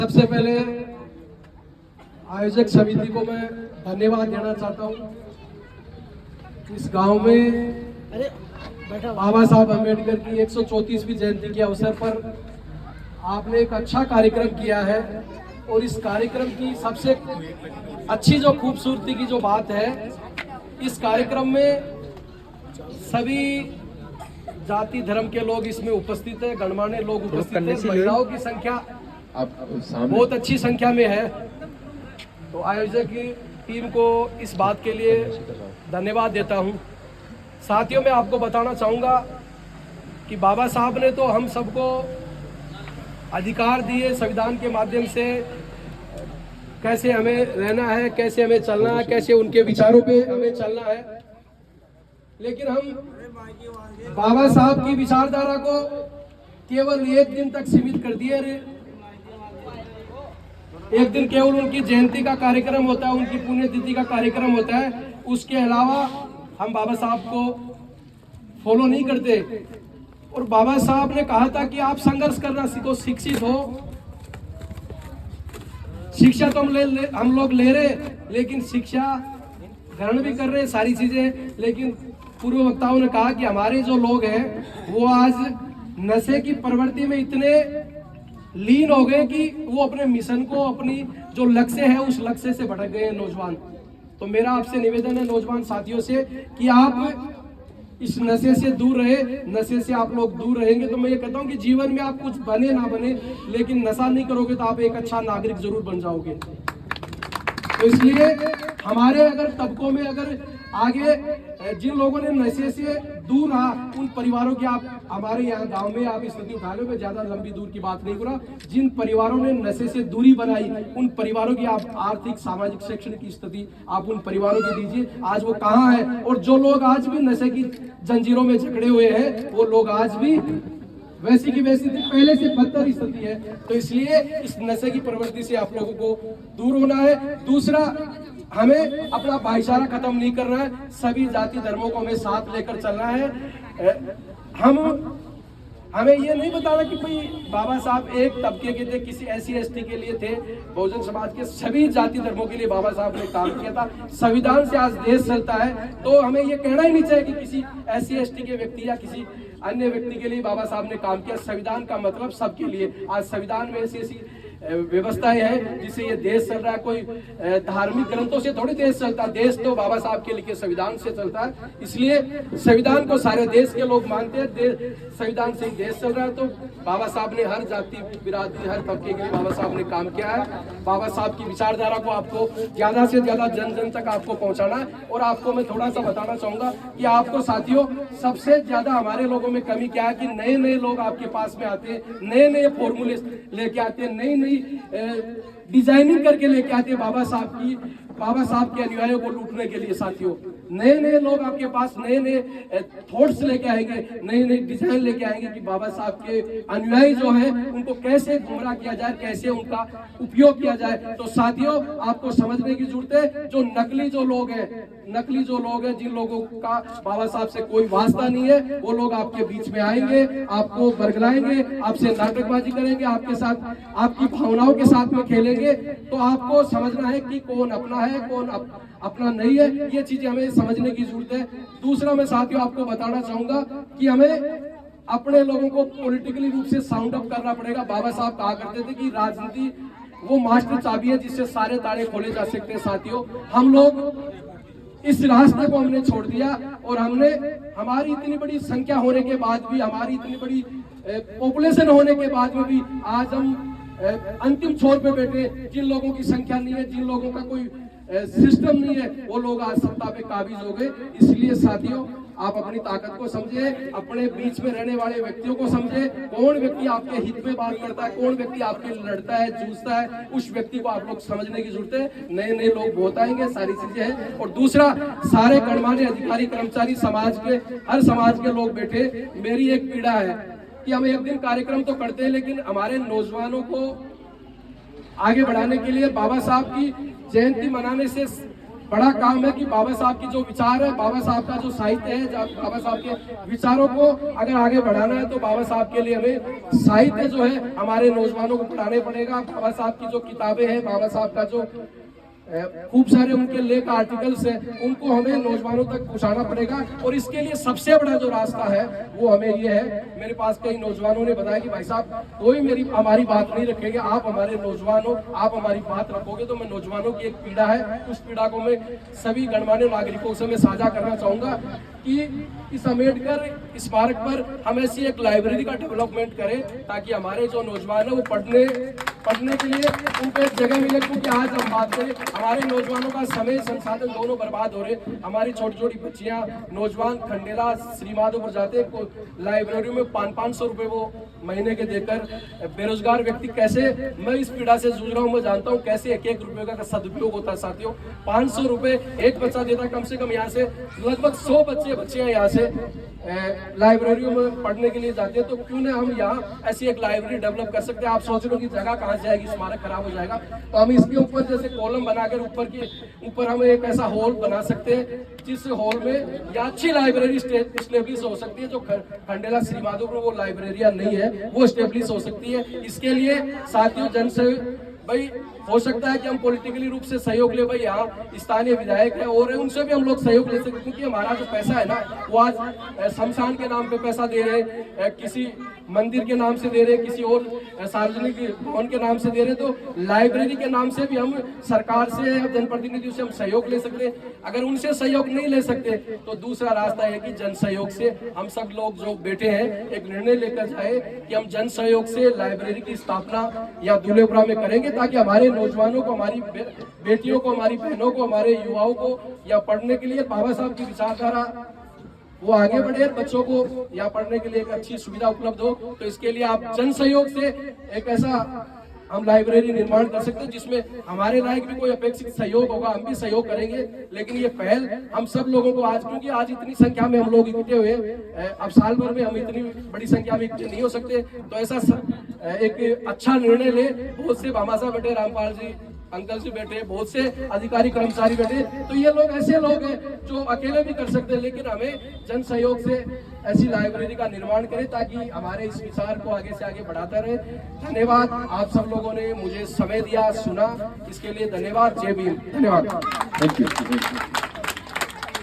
सबसे पहले आयोजक समिति को मैं धन्यवाद देना चाहता हूँ। इस गांव में बाबा साहब अम्बेडकर की 134वीं जयंती के अवसर पर आपने एक अच्छा कार्यक्रम किया है और इस कार्यक्रम की सबसे अच्छी जो खूबसूरती की जो बात है, इस कार्यक्रम में सभी जाति धर्म के लोग इसमें उपस्थित है, गणमान्य लोग उपस्थित है, महिलाओं की संख्या बहुत अच्छी संख्या में है। तो आयोजक की टीम को इस बात के लिए धन्यवाद देता हूं। साथियों, मैं आपको बताना चाहूँगा कि बाबा साहब ने तो हम सबको अधिकार दिए संविधान के माध्यम से, कैसे हमें रहना है, कैसे हमें चलना है, कैसे उनके विचारों पे हमें चलना है। लेकिन हम बाबा साहब की विचारधारा को केवल एक दिन तक सीमित कर दिए। एक दिन केवल उनकी जयंती का कार्यक्रम होता है, उनकी पुण्यतिथि का कार्यक्रम होता है, उसके अलावा हम बाबा साहब को फॉलो नहीं करते। और बाबा साहब ने कहा था कि आप संघर्ष करना सीखो, शिक्षित हो। शिक्षा तो हम लोग ले रहे, लेकिन शिक्षा ग्रहण भी कर रहे सारी चीजें। लेकिन पूर्व वक्ताओं ने कहा कि हमारे जो लोग हैं वो आज नशे की प्रवृत्ति में इतने लीन हो गए कि वो अपने मिशन को, अपनी जो लक्ष्य है उस लक्ष्य से भटक गए हैं नौजवान। तो मेरा आपसे निवेदन है नौजवान साथियों से कि आप इस नशे से दूर रहे। नशे से आप लोग दूर रहेंगे तो मैं ये कहता हूँ कि जीवन में आप कुछ बने ना बने, लेकिन नशा नहीं करोगे तो आप एक अच्छा नागरिक जरूर बन जाओगे। तो इसलिए हमारे अगर तबकों में अगर आगे जिन लोगों ने नशे से दूर रहा, उन परिवारों की आप हमारे यहाँ गांव में आप स्थिति उठा लो। मैं ज्यादा लंबी दूर की बात नहीं कर रहा। जिन परिवारों ने नशे से दूरी बनाई, उन परिवारों की आप आर्थिक, सामाजिक, शैक्षणिक की स्थिति आप उन परिवारों की दीजिए। आज वो कहाँ है? और जो लोग आज भी नशे की जंजीरों में जकड़े हुए हैं, वो लोग आज भी वैसी की वैसी थी, पहले से बदतर स्थिति है। तो इसलिए इस नशे की प्रवृत्ति से आप लोगों को दूर होना है। दूसरा, हमें अपना भाईचारा खत्म नहीं करना है, सभी जाति धर्मों को हमें साथ लेकर चलना है। हमें ये नहीं बताना कि भाई बाबा साहब एक तबके के थे, किसी SC/ST के लिए थे, बहुजन समाज के सभी जाति धर्मों के लिए बाबा साहब ने काम किया था। संविधान से आज देश चलता है, तो हमें ये कहना ही नहीं चाहिए कि किसी SC/ST के व्यक्ति या किसी अन्य व्यक्ति के लिए बाबा साहब ने काम किया। संविधान का मतलब सबके लिए। आज संविधान में ऐसी व्यवस्थाएं हैं जिससे ये देश चल रहा है। कोई धार्मिक ग्रंथों से थोड़ी देश चलता है, देश तो बाबा साहब के लिखे संविधान से चलता है। इसलिए संविधान को सारे देश के लोग मानते हैं, संविधान से ही देश चल रहा है। तो बाबा साहब ने हर जाति, बिरादरी, हर तबके के लिए बाबा साहब ने काम किया है। बाबा साहब की विचारधारा को आपको ज्यादा से ज्यादा जन जन तक आपको पहुंचाना है। और आपको मैं थोड़ा सा बताना चाहूंगा कि आपको साथियों, सबसे ज्यादा हमारे लोगों में कमी क्या है कि नए नए लोग आपके पास में आते हैं, नए नए फॉर्मूले लेके आते हैं, नई डिजाइनिंग करके लेके आते हैं बाबा साहब के अनुयायियों को लूटने के लिए। साथियों, नए नए लोग आपके पास नए नए थॉट्स लेके आएंगे, नए नए डिजाइन लेके आएंगे कि बाबा साहब के अनुयायी जो हैं उनको कैसे गुमराह किया जाए, कैसे उनका उपयोग किया जाए। तो साथियों, आपको समझने की जरूरत है, जो नकली जो लोग हैं, जिन लोगों का बाबा साहब से कोई वास्ता नहीं है, वो लोग आपके बीच में आएंगे, आपको बरगलाएंगे, आपसे नाटकबाजी करेंगे, आपके साथ, आपकी भावनाओं के साथ में खेलेंगे। तो आपको समझना है कि कौन अपना है, कौन अपना नहीं है। ये चीजें हमें समझने की जरूरत है। दूसरा, मैं साथियों आपको बताना चाहूंगा कि हमें अपने लोगों को पॉलिटिकली रूप से साउंड अप करना पड़ेगा। बाबा साहब कहा करते थे कि राजनीति वो मास्टर चाबी है जिससे सारे ताले खोले जा सकते हैं। साथियों, हम लोग इस रास्ते को हमने छोड़ दिया और हमारी इतनी बड़ी संख्या होने के बाद भी, हमारी इतनी बड़ी पॉपुलेशन होने के बाद में भी आज हम अंतिम छोर पे बैठे। जिन लोगों की संख्या नहीं है, जिन लोगों का कोई सिस्टम नहीं है, वो लोग आज सत्ता पे काबिज हो गए। इसलिए साथियों, आप अपनी ताकत को समझे, अपने बीच में रहने वाले व्यक्तियों को समझे, कौन व्यक्ति आपके हित में बात करता है, कौन व्यक्ति आपके लिए लड़ता है, जूझता है, उस व्यक्ति को आप लोग समझने की जरूरत है। नए नए लोग बहुत आएंगे, सारी चीजें हैं। और दूसरा, सारे गणमान्य अधिकारी, कर्मचारी, समाज के हर समाज के लोग बैठे, मेरी एक पीड़ा है कि हम एक दिन कार्यक्रम तो करते हैं, लेकिन हमारे नौजवानों को आगे बढ़ाने के लिए बाबा साहब की जयंती मनाने से बड़ा काम है कि बाबा साहब की जो विचार है, बाबा साहब का जो साहित्य है, बाबा साहब के विचारों को अगर आगे बढ़ाना है तो बाबा साहब के लिए हमें साहित्य जो है हमारे नौजवानों को पढ़ाने पड़ेगा। बाबा साहब की जो किताबें हैं, बाबा साहब का जो खूब सारे उनके लेख आर्टिकल्स हैं, उनको हमें नौजवानों तक पहुंचाना पड़ेगा। और इसके लिए सबसे बड़ा जो रास्ता है वो हमें ये है, मेरे पास कई नौजवानों ने बताया कि भाई साहब कोई हमारी बात नहीं रखेंगे, आप हमारे नौजवान हो, आप हमारी बात रखोगे। तो मैं नौजवानों की एक पीड़ा है, उस पीड़ा को मैं सभी गणमान्य नागरिकों से मैं साझा करना चाहूंगा कि इस अम्बेडकर स्मारक पर हम ऐसी एक लाइब्रेरी का डेवलपमेंट करें ताकि हमारे जो नौजवान है वो पढ़ने के लिए उनको एक जगह मिले। क्योंकि आज हम बात करें, हमारे नौजवानों का समय संसाधन दोनों बर्बाद हो रहे। हमारी छोटी छोटी बच्चियां, नौजवान खंडेला श्रीमाधोपुर जाते, लाइब्रेरी में 500 रुपए वो महीने के देकर बेरोजगार व्यक्ति कैसे, मैं इस पीड़ा से जूझ रहा हूँ, मैं जानता हूँ कैसे एक एक रुपए का सदुपयोग होता है। साथियों 500 रुपए एक बच्चा देता, कम से कम यहाँ से लगभग 100 बच्चियां यहाँ से लाइब्रेरियों में पढ़ने के लिए जाते हैं। तो क्यों ना हम यहाँ ऐसी एक लाइब्रेरी डेवलप कर सकते हैं। आप सोच रहे हो कि जगह कहाँ से आएगी, स्मारक खराब हो जाएगा, तो हम इसके ऊपर जैसे कॉलम बनाकर ऊपर हम एक ऐसा हॉल बना सकते हैं जिस हॉल में या अच्छी लाइब्रेरी स्टेब्लिश हो सकती है। जो खंडेला श्रीमाधोपुर वो लाइब्रेरियां नहीं है, वो स्टेब्लिश हो सकती है। इसके लिए साथियों जन से भाई हो सकता है कि हम पॉलिटिकली रूप से सहयोग ले, भाई यहाँ स्थानीय विधायक है और उनसे भी हम लोग सहयोग ले सकते हैं। क्योंकि हमारा जो पैसा है ना वो आज शमशान के नाम पे पैसा दे रहे हैं, किसी मंदिर के नाम से दे रहे हैं, किसी और सार्वजनिक भवन के नाम से दे रहे हैं। तो लाइब्रेरी के नाम से भी हम सरकार से, जनप्रतिनिधियों से हम सहयोग ले सकते हैं। अगर उनसे सहयोग नहीं ले सकते तो दूसरा रास्ता है कि जन सहयोग से हम सब लोग जो बैठे हैं एक निर्णय लेकर जाए कि हम जन सहयोग से लाइब्रेरी की स्थापना या दुलेपुरा में करेंगे, ताकि हमारे नौजवानों को, हमारी बेटियों को, हमारी बहनों को, हमारे युवाओं को या पढ़ने के लिए बाबा साहब की विचारधारा वो आगे बढ़े, बच्चों को यहाँ पढ़ने के लिए एक अच्छी सुविधा उपलब्ध हो। तो इसके लिए आप जन सहयोग से एक ऐसा हम लाइब्रेरी निर्माण कर सकते हैं जिसमें हमारे लायक भी कोई अपेक्षित सहयोग होगा, हम भी सहयोग करेंगे। लेकिन ये पहल हम सब लोगों को, आज क्योंकि आज इतनी संख्या में हम लोग इकट्ठे हुए, अब साल भर में हम इतनी बड़ी संख्या में इकट्ठे नहीं हो सकते, तो ऐसा एक अच्छा निर्णय ले। बहुत से भामा साहब बैठे, रामपाल जी अंकल जी बैठे, बहुत से अधिकारी कर्मचारी बैठे, तो ये लोग ऐसे लोग हैं जो अकेले भी कर सकते हैं। लेकिन हमें जन सहयोग से ऐसी लाइब्रेरी का निर्माण करें ताकि हमारे इस विचार को आगे से आगे बढ़ाता रहे। धन्यवाद, आप सब लोगों ने मुझे समय दिया, सुना, इसके लिए धन्यवाद। जय भीम। धन्यवाद। Thank you.